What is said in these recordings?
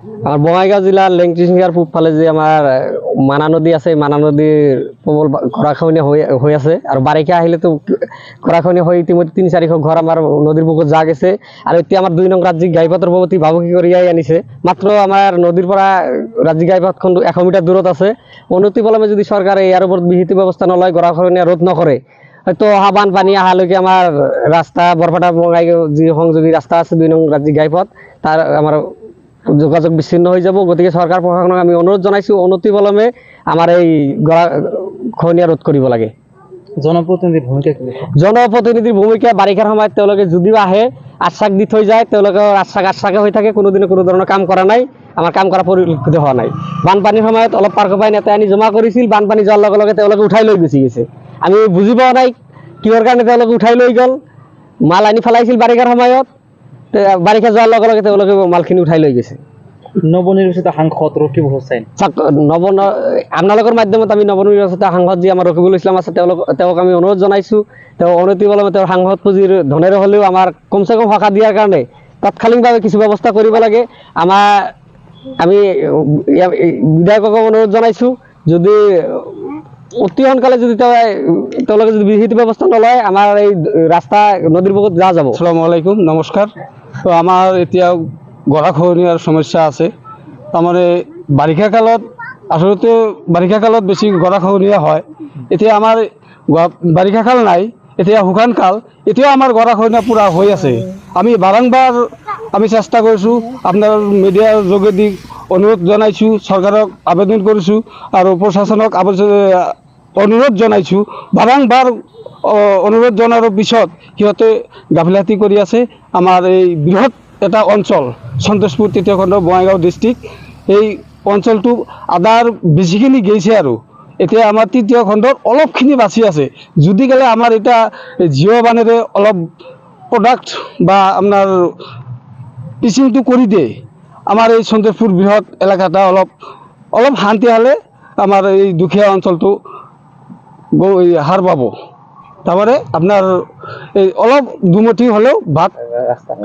আমার বঙাইগাঁও জেলার লেংটিসিঙ্গার পূব ফালে যে আমার মানা নদী আছে, মানা নদীর প্রবল গড়াখহনীয়া হয়ে আছে। আর বারিষা আহিলে তো গড়াখহনীয়া হয়ে ইতিমধ্যে ৩-৪ ঘর আমার নদীর বুকুত যা গেছে। আর এতিয়া আমার ২ নং রাজ্যিক ঘাইপথের প্রতি ভাবুকি করিয়াই আনিছে। মাত্র আমার নদীর পৰা ৰাজ্যিক ঘাইপথখন ১০০ মিটাৰ দূৰত আছে। অনতি পলমে যদি সৰকাৰ ইয়াৰ উপৰ বিহিত ব্যবস্থা নলয়, গড়াখহনীয়া ৰোধ নকৰে, হয়তো বানপানী অহালৈকে আমার রাস্তা বরপাটা বঙাইগাঁও যে সংযোগী রাস্তা আছে ২ নং রাজ্যিক ঘাইপথ, তার আমার যোগাযোগ বিচ্ছিন্ন হয়ে যাব। গতিকে সরকার প্রশাসনক আমি অনুরোধ জানাইছো, অনতিপলমে আমার এই গড়াখহনীয়া রোধ কৰিব লাগে। জনপ্ৰতিনিধিৰ ভূমিকা কি? জনপ্ৰতিনিধিৰ ভূমিকা বাৰিষাৰ সময়ত তেওঁলোকে যদিও আহে আশ্বাস দি থৈ যায়, তেওঁলোকে আশ্বাসে হৈ থাকে, কোনোদিনে কোনো ধৰণৰ কাম কৰা নাই, আমাৰ কাম কৰা পৰিলক্ষিত হোৱা নাই। বানপানীৰ সময়ত অলপ পাৰ্কপাই নেতাই আনি জমা কৰিছিল, বানপানী যোৱাৰ লগে লগে তেওঁলোকে উঠাই লৈ গুচি গৈছে। আমি বুজি পোৱা নাই কিহৰ কাৰণে তেওঁলোকে উঠাই লৈ গ'ল। মাল আনি পেলাইছিল বাৰিষাৰ সময়ত, বাৰিষা যোৱাৰ লগে লগে তেওঁলোকে মালখিনি উঠাই লৈ গৈছে। নবনিৰ্বাচিত সাংসদ ৰকিবুল হোসেন, আপোনালোকৰ মাধ্যমত আমি নৱনিৰ্বাচিত সাংসদ যি আমাৰ ৰকিবুল ইছলাম আছে, তেওঁক আমি অনুৰোধ জনাইছোঁ, তেওঁ অনতিপলমে তেওঁৰ সাংসদ পুঁজিৰ ধনেৰে হ'লেও আমাৰ কমচে কম সকাহ দিয়াৰ কাৰণে তাৎক্ষণিকভাৱে কিছু ব্যৱস্থা কৰিব লাগে। আমি বিধায়কক অনুৰোধ জনাইছোঁ, যদি অতি সোনকালে যদি তেওঁলোকে যদি বিহিত ব্যৱস্থা নলয়, আমাৰ এই ৰাস্তা নদীৰ বুকুত যা যাব। আসসালামু আলাইকুম, নমস্কাৰ। তো আমাৰ এতিয়া গড়াখহনীয়াৰ সমস্যা আছে। আমাৰ বাৰিষা কালত আসলতে বাৰিষা কালত বেছি গড়াখহনীয়া হয়। এতিয়া আমাৰ বাৰিষা কাল নাই, এতিয়া শুকান কাল, এতিয়া আমাৰ গড়াখহনীয়া পূৰা হৈ আছে। আমি বাৰম্বাৰ চেষ্টা কৰিছোঁ, আপোনাৰ মিডিয়াৰ যোগেদি অনুৰোধ জনাইছোঁ, চৰকাৰক আবেদন কৰিছোঁ আৰু প্ৰশাসনক অনুৰোধ জনাইছোঁ। বাৰম্বাৰ অনুৰোধ জনাৰ পিছত সিহঁতে গাফিলতি কৰি আছে। আমাৰ এই বৃহৎ এটা অঞ্চল সন্তোষপুৰ তৃতীয় খণ্ড বঙাইগাঁও ডিষ্ট্ৰিক্ট, এই অঞ্চলটো আদাৰ বেছিখিনি গৈছে আৰু এতিয়া আমাৰ তৃতীয় খণ্ডত অলপখিনি বাচি আছে। যদি গ'লে আমাৰ এতিয়া জিঅ' বানেৰে অলপ প্ৰডাক্ট বা আপোনাৰ পিচিংটো কৰি দিয়ে, আমাৰ এই সন্তোষপুৰ বৃহৎ এলেকাটা অলপ শান্তি হ'লে আমাৰ এই দুখীয়া অঞ্চলটো হাৰ পাব। তাৰমানে আপোনাৰ এই অলপ দুমুঠি হ'লেও ভাত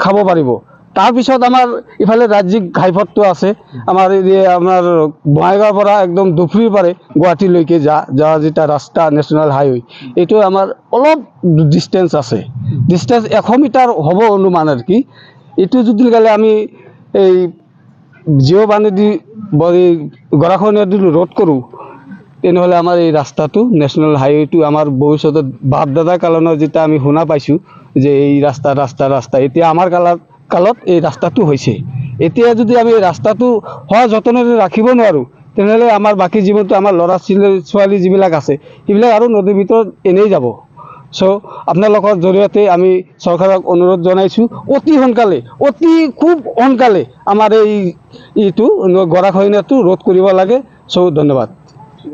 খাব পাৰিব। তাৰপিছত আমাৰ ইফালে ৰাজ্যিক ঘাইপথটো আছে, আমাৰ আমাৰ বঙাইগাঁৱৰ পৰা একদম দুফুৰিৰ পাৰে গুৱাহাটীলৈকে যোৱা যেটা ৰাস্তা নেশ্যনেল হাইৱে, এইটো আমাৰ অলপ ডিষ্টেঞ্চ আছে, ডিষ্টেঞ্চ 100 মিটাৰ হ'ব অনুমান আৰু কি। এইটো যদি গ'লে আমি এই জিঅ' বানেদি গড়াখহনীয়াটো ৰোধ কৰোঁ, তেনেহ'লে আমাৰ এই ৰাস্তাটো নেশ্যনেল হাইৱেটো আমাৰ ভৱিষ্যতত বাপ দাদা কালনৰ যেতিয়া আমি শুনা পাইছোঁ যে এই ৰাস্তা এতিয়া আমাৰ কালত এই ৰাস্তাটো হৈছে। এতিয়া যদি আমি ৰাস্তাটো হোৱা যতনেৰে ৰাখিব নোৱাৰোঁ, তেনেহ'লে আমাৰ বাকী জীৱনটো আমাৰ ল'ৰা ছোৱালী যিবিলাক আছে সেইবিলাক আৰু নদীৰ ভিতৰত এনেই যাব। চ' আপোনালোকৰ জৰিয়তে আমি চৰকাৰক অনুৰোধ জনাইছোঁ, অতি খুব সোনকালে আমাৰ এইটো গড়াখহনীয়াটো ৰোধ কৰিব লাগে। চ' ধন্যবাদ।